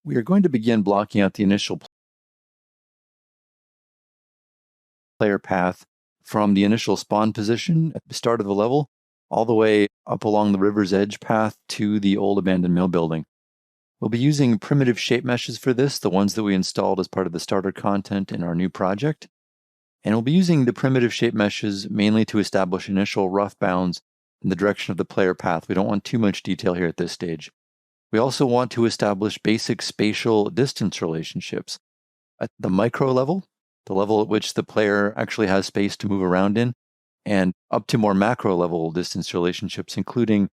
We are going to begin blocking out the initial player path from the initial spawn position at the start of the level all the way up along the river's edge path to the old abandoned mill building. We'll be using primitive shape meshes for this, the ones that we installed as part of the starter content in our new project. And we'll be using the primitive shape meshes mainly to establish initial rough bounds in the direction of the player path. We don't want too much detail here at this stage. We also want to establish basic spatial distance relationships at the micro level, the level at which the player actually has space to move around in, and up to more macro level distance relationships, including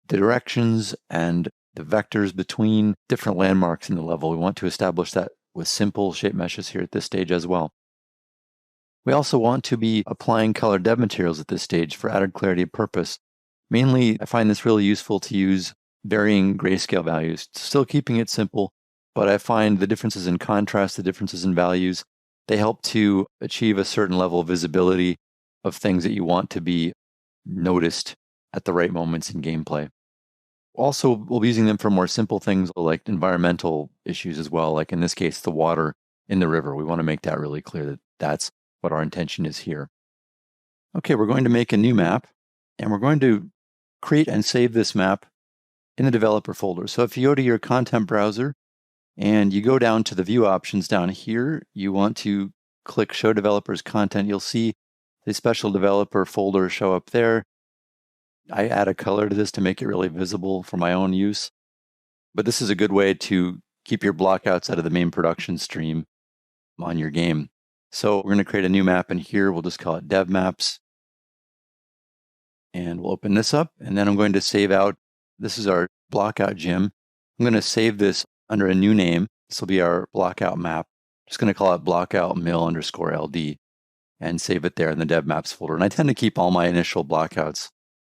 the directions and the vectors between different landmarks in the level. We want to establish that with simple shape meshes here at this stage as well. We also want to be applying color dev materials at this stage for added clarity of purpose. Mainly, I find this really useful to use varying grayscale values, still keeping it simple, but I find the differences in contrast, the differences in values, they help to achieve a certain level of visibility of things that you want to be noticed at the right moments in gameplay. Also, we'll be using them for more simple things like environmental issues as well, like in this case, the water in the river. We want to make that really clear that that's what our intention is here. Okay, we're going to make a new map, and we're going to create and save this map in the developer folder. So if you go to your content browser and you go down to the view options down here, you want to click Show Developers Content. You'll see the special developer folder show up there. I add a color to this to make it really visible for my own use. But this is a good way to keep your blockouts out of the main production stream on your game. So we're going to create a new map in here. We'll just call it Dev Maps. And we'll open this up. And then I'm going to save out. This is our blockout gym. I'm going to save this under a new name. This will be our blockout map. I'm just going to call it blockout mill_LD and save it there in the Dev Maps folder. And I tend to keep all my initial blockouts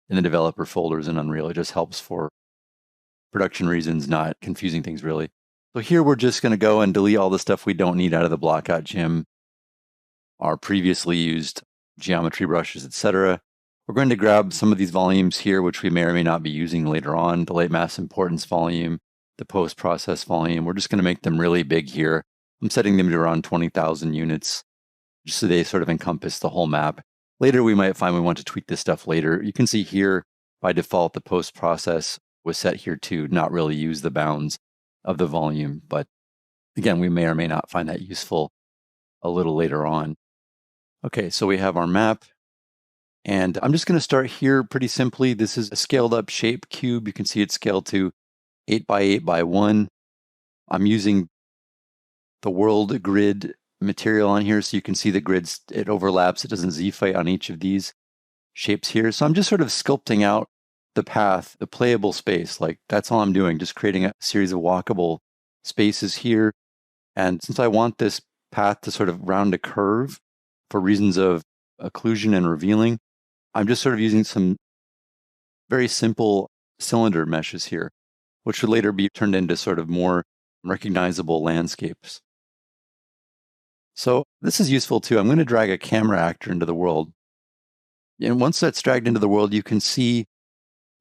in the developer folders in Unreal. It just helps for production reasons, not confusing things really. So here we're just going to go and delete all the stuff we don't need out of the blockout gym, our previously used geometry brushes, etc. We're going to grab some of these volumes here, which we may or may not be using later on, the late mass importance volume, the post-process volume. We're just going to make them really big here. I'm setting them to around 20,000 units, just so they sort of encompass the whole map. Later, we might find we want to tweak this stuff later. You can see here, by default, the post-process was set here to not really use the bounds of the volume. But again, we may or may not find that useful a little later on. Okay, so we have our map. And I'm just going to start here pretty simply. This is a scaled up shape cube. You can see it's scaled to 8 by 8 by 1. I'm using the world grid material on here, so you can see the grids, it overlaps, it doesn't Z-fight on each of these shapes here. So I'm just sort of sculpting out the path, the playable space. Like that's all I'm doing, just creating a series of walkable spaces here. And since I want this path to sort of round a curve for reasons of occlusion and revealing, I'm just sort of using some very simple cylinder meshes here, which would later be turned into sort of more recognizable landscapes. So this is useful too. I'm going to drag a camera actor into the world. And once that's dragged into the world, you can see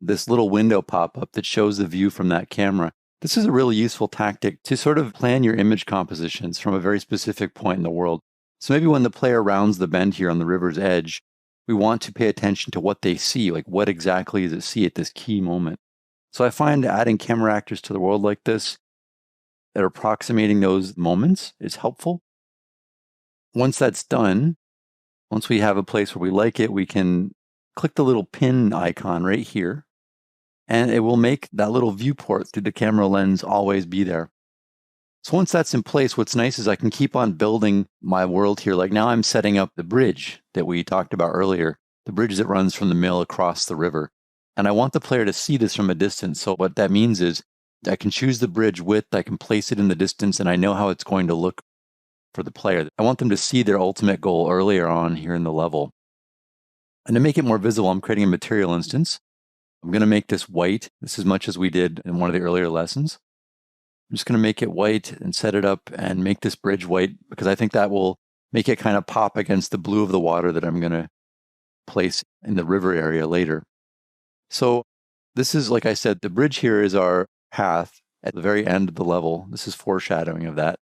this little window pop up that shows the view from that camera. This is a really useful tactic to sort of plan your image compositions from a very specific point in the world. So maybe when the player rounds the bend here on the river's edge, we want to pay attention to what they see, like what exactly does it see at this key moment. So I find adding camera actors to the world like this that are approximating those moments is helpful. Once that's done, once we have a place where we like it, we can click the little pin icon right here, and it will make that little viewport through the camera lens always be there. So once that's in place, what's nice is I can keep on building my world here. Like now I'm setting up the bridge that we talked about earlier, the bridge that runs from the mill across the river. And I want the player to see this from a distance. So what that means is I can choose the bridge width, I can place it in the distance, and I know how it's going to look for the player. I want them to see their ultimate goal earlier on here in the level. And to make it more visible, I'm creating a material instance. I'm going to make this white. This is as much as we did in one of the earlier lessons. I'm just going to make it white and set it up and make this bridge white because I think that will make it kind of pop against the blue of the water that I'm going to place in the river area later. So this is, like I said, the bridge here is our path. at the very end of the level. This is foreshadowing of that.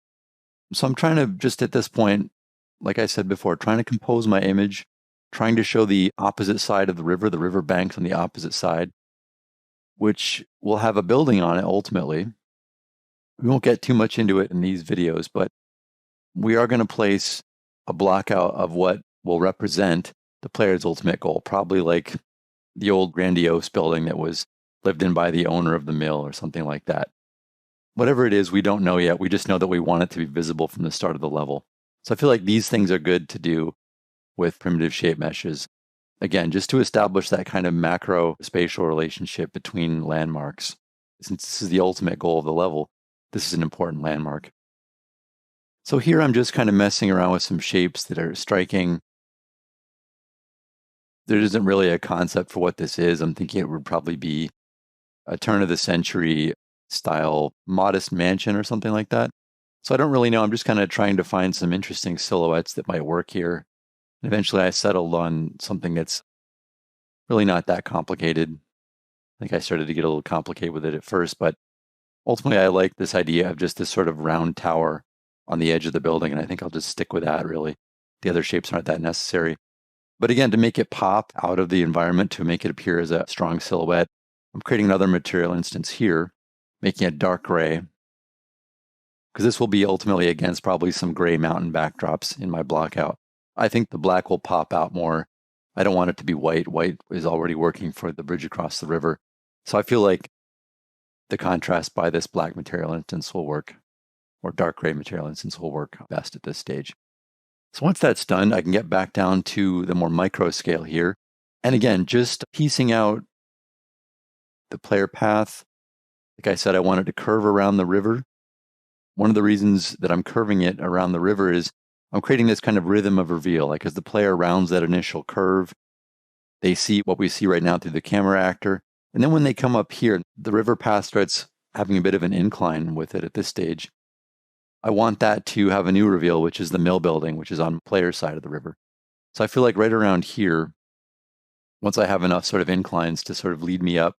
So I'm trying to just at this point, like I said before, trying to compose my image, trying to show the opposite side of the river banks on the opposite side, which will have a building on it ultimately. We won't get too much into it in these videos, but we are going to place a block out of what will represent the player's ultimate goal, probably like the old grandiose building that was lived in by the owner of the mill or something like that. Whatever it is, we don't know yet. We just know that we want it to be visible from the start of the level. So I feel like these things are good to do with primitive shape meshes. Again, just to establish that kind of macro spatial relationship between landmarks. Since this is the ultimate goal of the level, this is an important landmark. So here I'm just kind of messing around with some shapes that are striking. There isn't really a concept for what this is. I'm thinking it would probably be a turn of the century style modest mansion or something like that. So I don't really know. I'm just kind of trying to find some interesting silhouettes that might work here. And eventually I settled on something that's really not that complicated. I think I started to get a little complicated with it at first, but ultimately I like this idea of just this sort of round tower on the edge of the building, and I think I'll just stick with that, really. The other shapes aren't that necessary. But again, to make it pop out of the environment, to make it appear as a strong silhouette, I'm creating another material instance here, making it dark gray, because this will be ultimately against probably some gray mountain backdrops in my block out. I think the black will pop out more. I don't want it to be white. White is already working for the bridge across the river. So I feel like the contrast by this black material instance will work, or dark gray material instance will work best at this stage. So once that's done, I can get back down to the more micro scale here. And again, just piecing out the player path. Like I said, I wanted to curve around the river. One of the reasons that I'm curving it around the river is I'm creating this kind of rhythm of reveal. Like as the player rounds that initial curve, they see what we see right now through the camera actor. And then when they come up here, the river path starts having a bit of an incline with it at this stage. I want that to have a new reveal, which is the mill building, which is on the player's side of the river. So I feel like right around here, once I have enough sort of inclines to sort of lead me up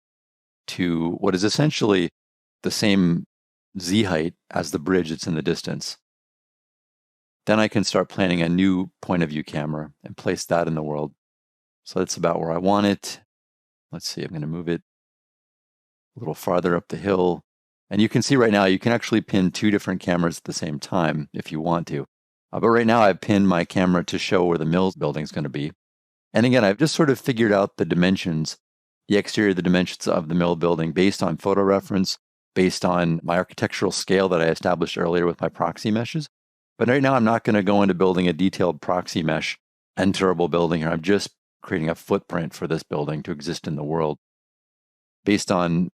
to what is essentially the same Z height as the bridge that's in the distance, then I can start planning a new point of view camera and place that in the world. So that's about where I want it. Let's see, I'm going to move it a little farther up the hill. And you can see right now, you can actually pin two different cameras at the same time if you want to. But right now I've pinned my camera to show where the mill building is going to be. And again, I've just sort of figured out the dimensions, the exterior, the dimensions of the mill building based on photo reference, based on my architectural scale that I established earlier with my proxy meshes. But right now I'm not going to go into building a detailed proxy mesh enterable building here. I'm just creating a footprint for this building to exist in the world based on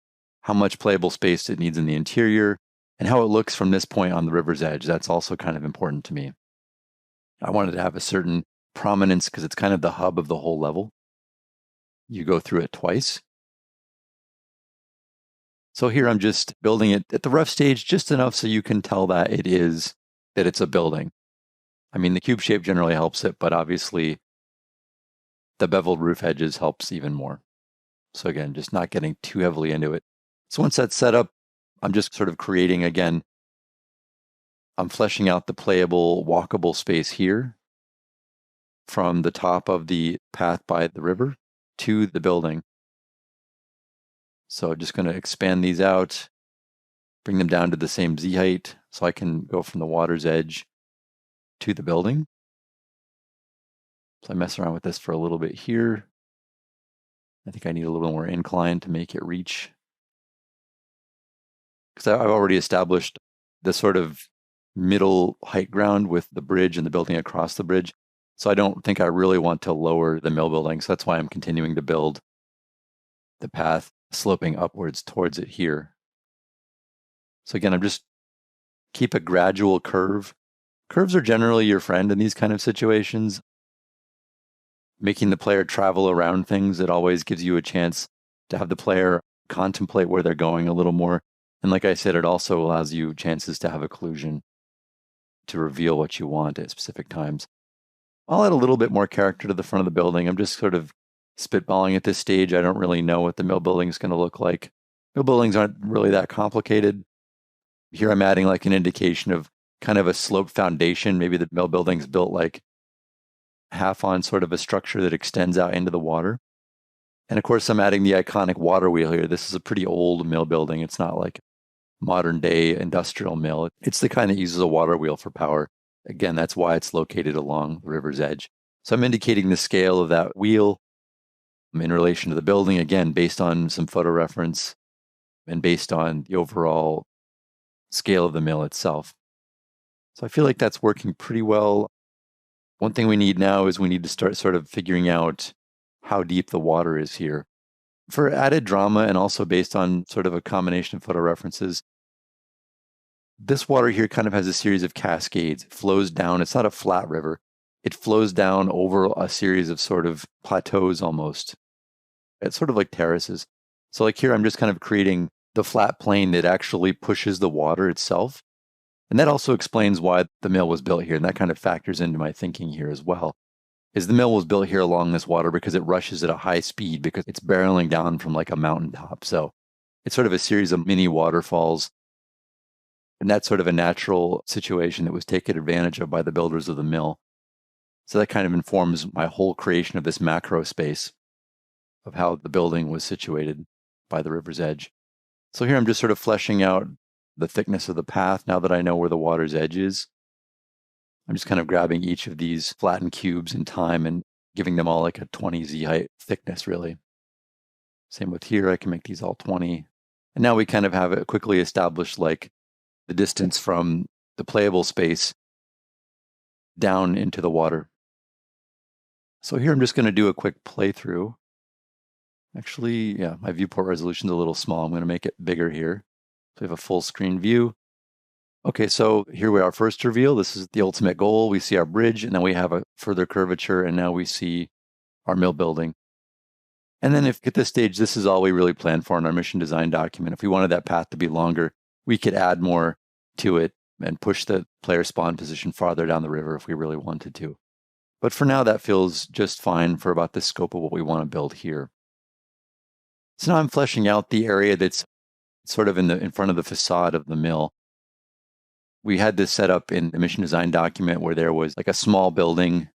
how much playable space it needs in the interior and how it looks from this point on the river's edge. That's also kind of important to me. I wanted to have a certain prominence because it's kind of the hub of the whole level. You go through it twice. So here I'm just building it at the rough stage just enough so you can tell that it's a building. I mean, the cube shape generally helps it, but obviously the beveled roof edges helps even more. So again, just not getting too heavily into it. So once that's set up, I'm just sort of creating, again, I'm fleshing out the playable, walkable space here from the top of the path by the river to the building. So I'm just going to expand these out, bring them down to the same Z height so I can go from the water's edge to the building. So I mess around with this for a little bit here. I think I need a little more incline to make it reach. Because I've already established the sort of middle height ground with the bridge and the building across the bridge. So I don't think I really want to lower the mill building. So that's why I'm continuing to build the path sloping upwards towards it here. So again, I'm just keep a gradual curve. Curves are generally your friend in these kind of situations. Making the player travel around things, it always gives you a chance to have the player contemplate where they're going a little more. And like I said, it also allows you chances to have occlusion to reveal what you want at specific times. I'll add a little bit more character to the front of the building. I'm just sort of spitballing at this stage. I don't really know what the mill building is going to look like. Mill buildings aren't really that complicated. Here I'm adding like an indication of kind of a sloped foundation. Maybe the mill building's built like half on sort of a structure that extends out into the water. And of course, I'm adding the iconic water wheel here. This is a pretty old mill building. It's not like modern day industrial mill. It's the kind that uses a water wheel for power. Again, that's why it's located along the river's edge. So I'm indicating the scale of that wheel in relation to the building, again, based on some photo reference and based on the overall scale of the mill itself. So I feel like that's working pretty well. One thing we need now is we need to start sort of figuring out how deep the water is here. For added drama and also based on sort of a combination of photo references, this water here kind of has a series of cascades. It flows down. It's not a flat river. It flows down over a series of sort of plateaus almost. It's sort of like terraces. So like here, I'm just kind of creating the flat plane that actually pushes the water itself. And that also explains why the mill was built here. And that kind of factors into my thinking here as well. Is the mill was built here along this water because it rushes at a high speed because it's barreling down from like a mountaintop. So it's sort of a series of mini waterfalls. And that's sort of a natural situation that was taken advantage of by the builders of the mill. So that kind of informs my whole creation of this macro space of how the building was situated by the river's edge. So here I'm just sort of fleshing out the thickness of the path now that I know where the water's edge is. I'm just kind of grabbing each of these flattened cubes in time and giving them all like a 20 Z height thickness, really. Same with here, I can make these all 20. And now we kind of have it quickly established like the distance from the playable space down into the water. So here I'm just going to do a quick playthrough. Actually, yeah, my viewport resolution is a little small. I'm going to make it bigger here. So we have a full screen view. Okay, so here we are, first reveal. This is the ultimate goal. We see our bridge, and then we have a further curvature, and now we see our mill building. And then if at this stage, this is all we really planned for in our mission design document. If we wanted that path to be longer, we could add more to it and push the player spawn position farther down the river if we really wanted to. But for now, that feels just fine for about the scope of what we want to build here. So now I'm fleshing out the area that's sort of in front of the facade of the mill. We had this set up in the mission design document where there was like a small building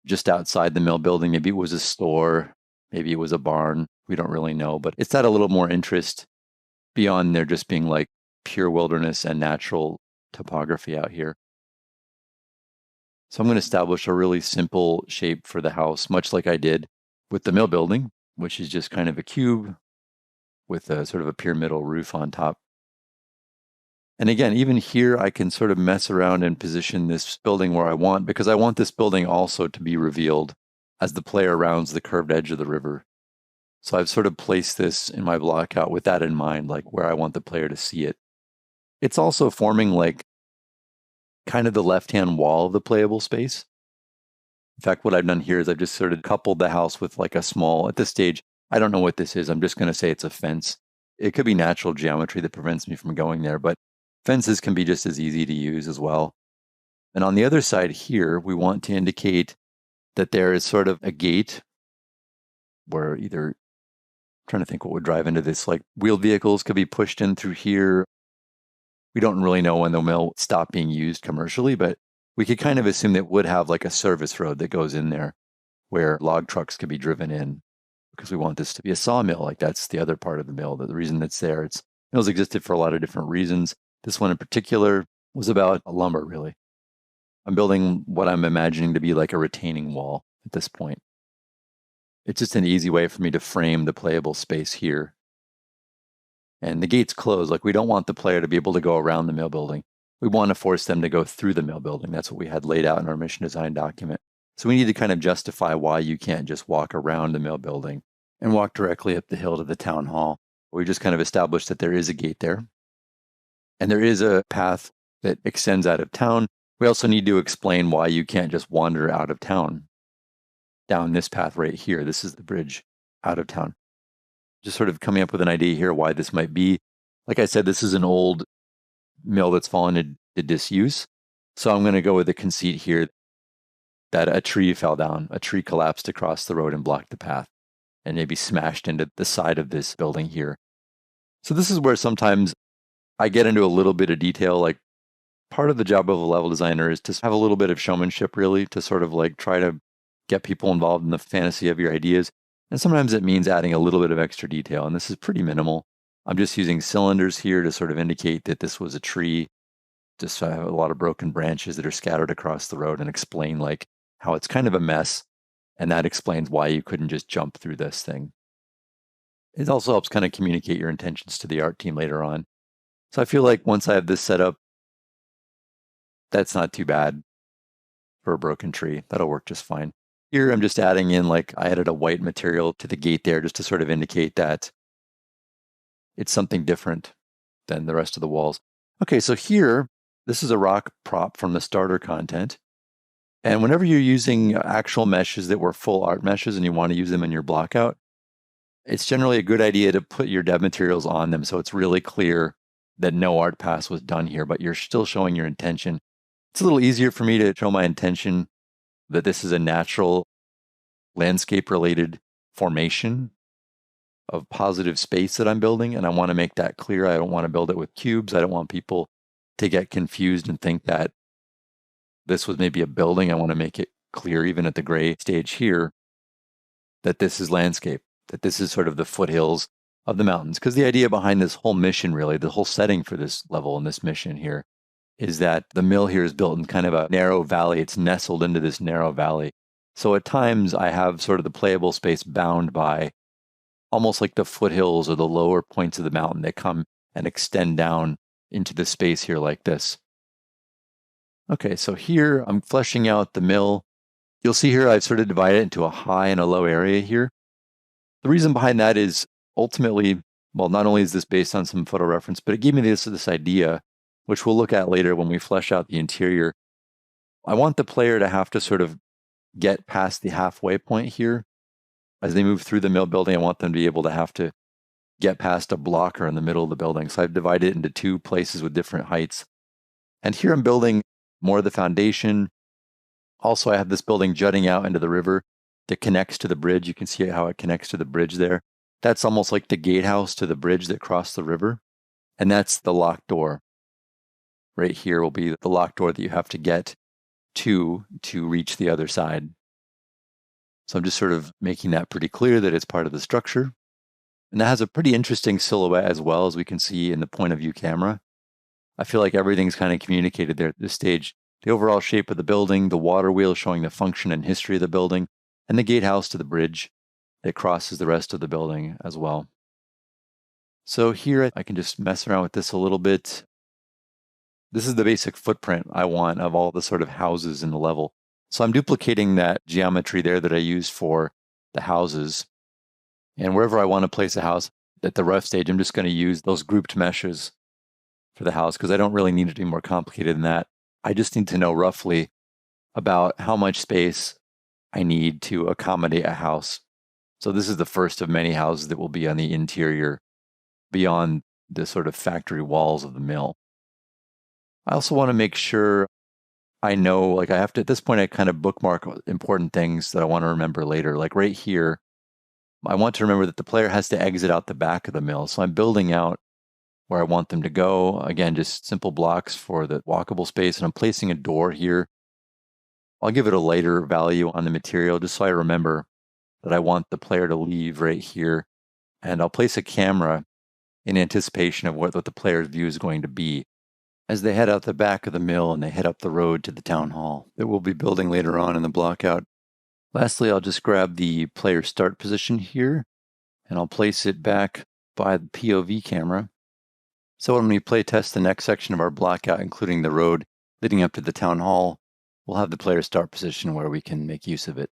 just outside the mill building. Maybe it was a store, maybe it was a barn. We don't really know, but it's had a little more interest beyond there just being like pure wilderness and natural topography out here. So I'm going to establish a really simple shape for the house, much like I did with the mill building, which is just kind of a cube with a sort of a pyramidal roof on top. And again, even here, I can sort of mess around and position this building where I want, because I want this building also to be revealed as the player rounds the curved edge of the river. So I've sort of placed this in my block out with that in mind, like where I want the player to see it. It's also forming like kind of the left-hand wall of the playable space. In fact, what I've done here is I've just sort of coupled the house with like a small, at this stage, I don't know what this is. I'm just going to say it's a fence. It could be natural geometry that prevents me from going there, but fences can be just as easy to use as well. And on the other side here, we want to indicate that there is sort of a gate where either, I'm trying to think what would drive into this, like wheeled vehicles could be pushed in through here. We don't really know when the mill stopped being used commercially, but we could kind of assume that it would have like a service road that goes in there where log trucks could be driven in, because we want this to be a sawmill. Like that's the other part of the mill, the reason that's there. Mills existed for a lot of different reasons. This one in particular was about lumber, really. I'm building what I'm imagining to be like a retaining wall at this point. It's just an easy way for me to frame the playable space here. And the gate's closed. Like we don't want the player to be able to go around the mill building. We want to force them to go through the mill building. That's what we had laid out in our mission design document. So we need to kind of justify why you can't just walk around the mill building and walk directly up the hill to the town hall. We just kind of established that there is a gate there. And there is a path that extends out of town. We also need to explain why you can't just wander out of town down this path right here. This is the bridge out of town. Just sort of coming up with an idea here why this might be. Like I said, this is an old mill that's fallen into disuse. So I'm going to go with the conceit here that a tree fell down, a tree collapsed across the road and blocked the path and maybe smashed into the side of this building here. So this is where sometimes I get into a little bit of detail. Like part of the job of a level designer is to have a little bit of showmanship, really, to sort of like try to get people involved in the fantasy of your ideas. And sometimes it means adding a little bit of extra detail. And this is pretty minimal. I'm just using cylinders here to sort of indicate that this was a tree. Just have a lot of broken branches that are scattered across the road and explain like how it's kind of a mess. And that explains why you couldn't just jump through this thing. It also helps kind of communicate your intentions to the art team later on. So I feel like once I have this set up, that's not too bad for a broken tree. That'll work just fine. Here I'm just adding in, like I added a white material to the gate there just to sort of indicate that it's something different than the rest of the walls. Okay, so here, this is a rock prop from the starter content. And whenever you're using actual meshes that were full art meshes and you want to use them in your blockout, it's generally a good idea to put your dev materials on them so it's really clear that no art pass was done here, but you're still showing your intention. It's a little easier for me to show my intention that this is a natural landscape-related formation of positive space that I'm building, and I want to make that clear. I don't want to build it with cubes. I don't want people to get confused and think that this was maybe a building. I want to make it clear, even at the gray stage here, that this is landscape, that this is sort of the foothills of the mountains. Because the idea behind this whole mission, really, the whole setting for this level and this mission here, is that the mill here is built in kind of a narrow valley. It's nestled into this narrow valley. So at times I have sort of the playable space bound by almost like the foothills or the lower points of the mountain that come and extend down into the space here like this. Okay, so here I'm fleshing out the mill. You'll see here I've sort of divided it into a high and a low area here. The reason behind that is ultimately, well, not only is this based on some photo reference, but it gave me this idea, which we'll look at later when we flesh out the interior. I want the player to have to sort of get past the halfway point here. As they move through the mill building, I want them to be able to have to get past a blocker in the middle of the building. So I've divided it into two places with different heights. And here I'm building more of the foundation. Also, I have this building jutting out into the river that connects to the bridge. You can see how it connects to the bridge there. That's almost like the gatehouse to the bridge that crossed the river. And that's the locked door. Right here will be the locked door that you have to get to reach the other side. So I'm just sort of making that pretty clear that it's part of the structure. And that has a pretty interesting silhouette as well, as we can see in the point of view camera. I feel like everything's kind of communicated there at this stage. The overall shape of the building, the water wheel showing the function and history of the building, and the gatehouse to the bridge that crosses the rest of the building as well. So here I can just mess around with this a little bit. This is the basic footprint I want of all the sort of houses in the level. So I'm duplicating that geometry there that I used for the houses. And wherever I want to place a house at the rough stage, I'm just going to use those grouped meshes for the house because I don't really need it to be more complicated than that. I just need to know roughly about how much space I need to accommodate a house. So this is the first of many houses that will be on the interior beyond the sort of factory walls of the mill. I also want to make sure I know, like I have to, at this point, I kind of bookmark important things that I want to remember later. Like right here, I want to remember that the player has to exit out the back of the mill. So I'm building out where I want them to go. Again, just simple blocks for the walkable space. And I'm placing a door here. I'll give it a lighter value on the material just so I remember that I want the player to leave right here. And I'll place a camera in anticipation of what the player's view is going to be as they head out the back of the mill and they head up the road to the town hall that we'll be building later on in the blockout. Lastly, I'll just grab the player start position here and I'll place it back by the POV camera. So when we play test the next section of our blockout, including the road leading up to the town hall, we'll have the player start position where we can make use of it.